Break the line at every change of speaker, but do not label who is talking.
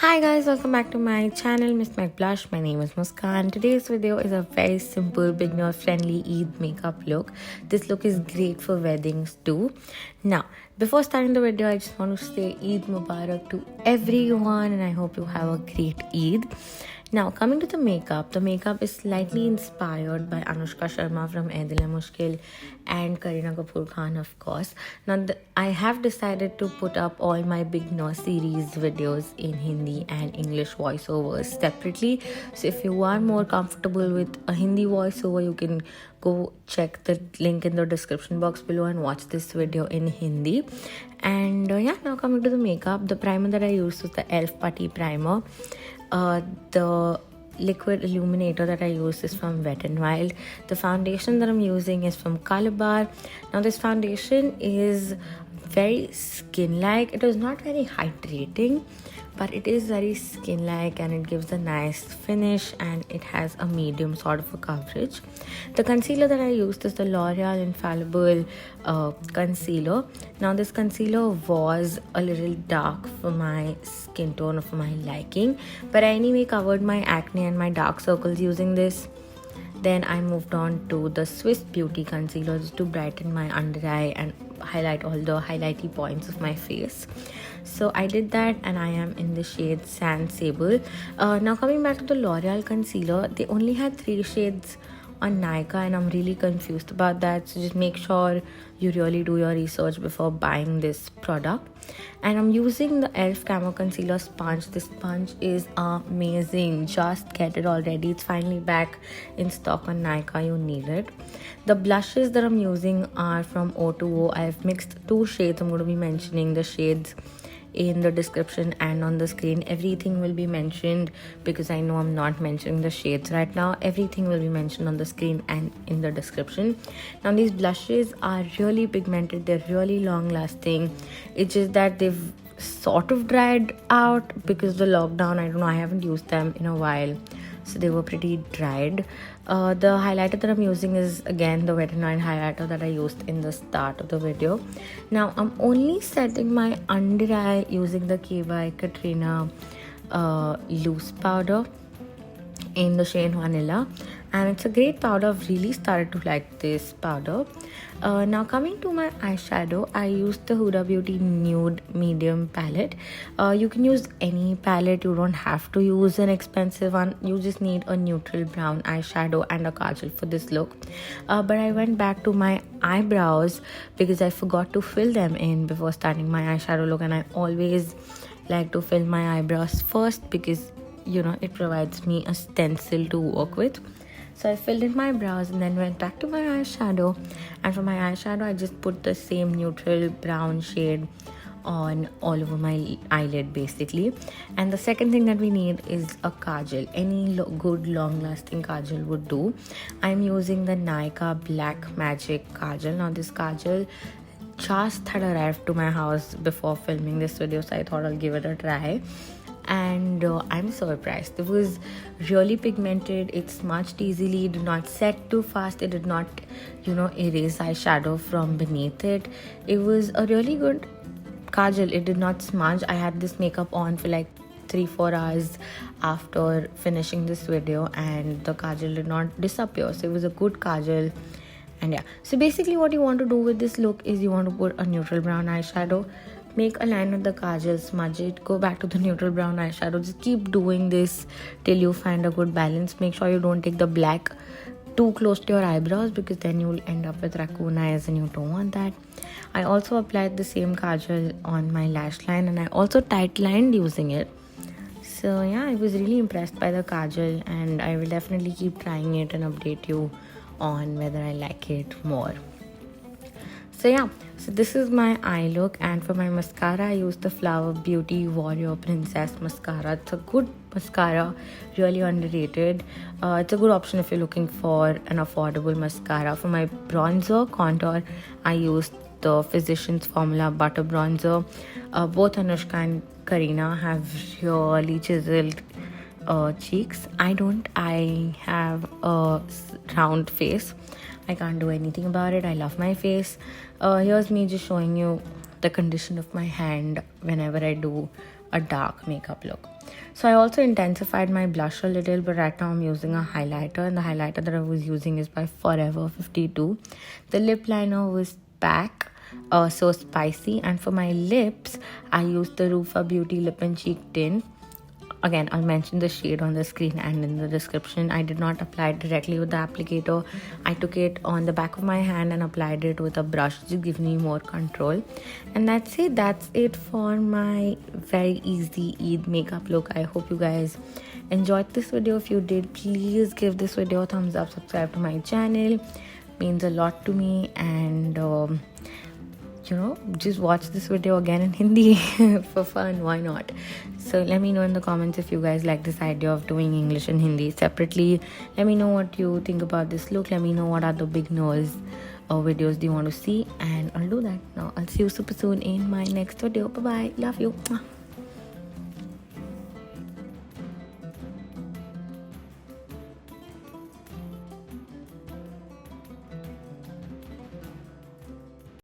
Hi guys, welcome back to my channel Miss Mac Blush. My name is Muskan. Today's video is a very simple beginner friendly Eid makeup look. This look is great for weddings too. Now, before starting the video, I just want to say Eid Mubarak to everyone and I hope you have a great Eid. Now, coming to the makeup is slightly inspired by Anushka Sharma from Ae Dil Hai Mushkil and Kareena Kapoor Khan, of course. Now, I have decided to put up all my beginner series videos in Hindi and English voiceovers separately. So, if you are more comfortable with a Hindi voiceover, you can go check the link in the description box below and watch this video in Hindi. And now coming to the makeup, the primer that I used was the e.l.f. Putty primer. The liquid illuminator that I use is from Wet n Wild. The foundation that I'm using is from Colorbar. Now this foundation is very skin-like. It is not very hydrating, but it is very skin-like and it gives a nice finish and it has a medium sort of a coverage. The concealer that I used is the L'Oreal Infallible concealer. Now this concealer was a little dark for my skin tone or for my liking, but I anyway covered my acne and my dark circles using this. Then I moved on to the Swiss Beauty concealer just to brighten my under eye and highlight all the highlighty points of my face. So I did that and I am in the shade Sand Sable. Now coming back to the L'Oreal concealer, they only had 3 shades on Nykaa and I'm really confused about that. So just make sure you really do your research before buying this product. And I'm using the e.l.f. Camo Concealer Sponge. This sponge is amazing. Just get it already. It's finally back in stock on Nykaa. You need it. The blushes that I'm using are from O.TWOO. I've mixed 2 shades. I'm going to be mentioning the shades in the description and on the screen. Everything will be mentioned because I know I'm not mentioning the shades right now. Everything will be mentioned on the screen and in the description. Now these blushes are really pigmented. They're really long lasting. It's just that they've sort of dried out because of the lockdown. I don't know, I haven't used them in a while, so they were pretty dried. The highlighter that I'm using is again the Wet n Wild highlighter that I used in the start of the video. Now I'm only setting my under eye using the Katrina loose powder in the shade Vanilla, and it's a great powder. I've really started to like this powder. Now coming to my eyeshadow, I used the Huda Beauty Nude medium palette. You can use any palette. You don't have to use an expensive one. You just need a neutral brown eyeshadow and a kajal for this look. But I went back to my eyebrows because I forgot to fill them in before starting my eyeshadow look, and I always like to fill my eyebrows first because it provides me a stencil to work with. So I filled in my brows and then went back to my eyeshadow, and for my eyeshadow I just put the same neutral brown shade on all over my eyelid basically. And the second thing that we need is a kajal. Any good long lasting kajal would do. I'm using the Nykaa Black Magic Kajal. Now this kajal just had arrived to my house before filming this video, so I thought I'll give it a try. And I'm surprised. It was really pigmented. It smudged easily. It did not set too fast. It did not erase eyeshadow from beneath it. It was a really good kajal. It did not smudge. I had this makeup on for like 3-4 hours after finishing this video and the kajal did not disappear. So it was a good kajal. And yeah, so basically what you want to do with this look is you want to put a neutral brown eyeshadow, make a line with the kajal, smudge it, go back to the neutral brown eyeshadow. Just keep doing this till you find a good balance. Make sure you don't take the black too close to your eyebrows because then you'll end up with raccoon eyes and you don't want that. I also applied the same kajal on my lash line and I also tight lined using it. So yeah, I was really impressed by the kajal and I will definitely keep trying it and update you on whether I like it more. So yeah, so this is my eye look, and for my mascara I used the Flower Beauty Warrior Princess mascara. It's a good mascara, really underrated. It's a good option if you're looking for an affordable mascara. For my bronzer contour I used the Physicians Formula Butter Bronzer. Both Anushka and Katrina have really chiseled cheeks. I don't. I have a round face. I can't do anything about it. I love my face. Here's me just showing you the condition of my hand whenever I do a dark makeup look. So I also intensified my blush a little, but right now I'm using a highlighter, and the highlighter that I was using is by Forever 52. The lip liner was Pack, So Spicy, and for my lips I used the Rufa Beauty Lip and Cheek Tint. Again, I'll mention the shade on the screen and in the description. I did not apply it directly with the applicator. I took it on the back of my hand and applied it with a brush to give me more control. And that's it. That's it for my very easy Eid makeup look. I hope you guys enjoyed this video. If you did, please give this video a thumbs up, subscribe to my channel. It means a lot to me, and just watch this video again in Hindi for fun. Why not? So let me know in the comments if you guys like this idea of doing English and Hindi separately. Let me know what you think about this look. Let me know what other big nose videos do you want to see, and I'll do that. Now I'll see you super soon in my next video. Bye bye. Love you.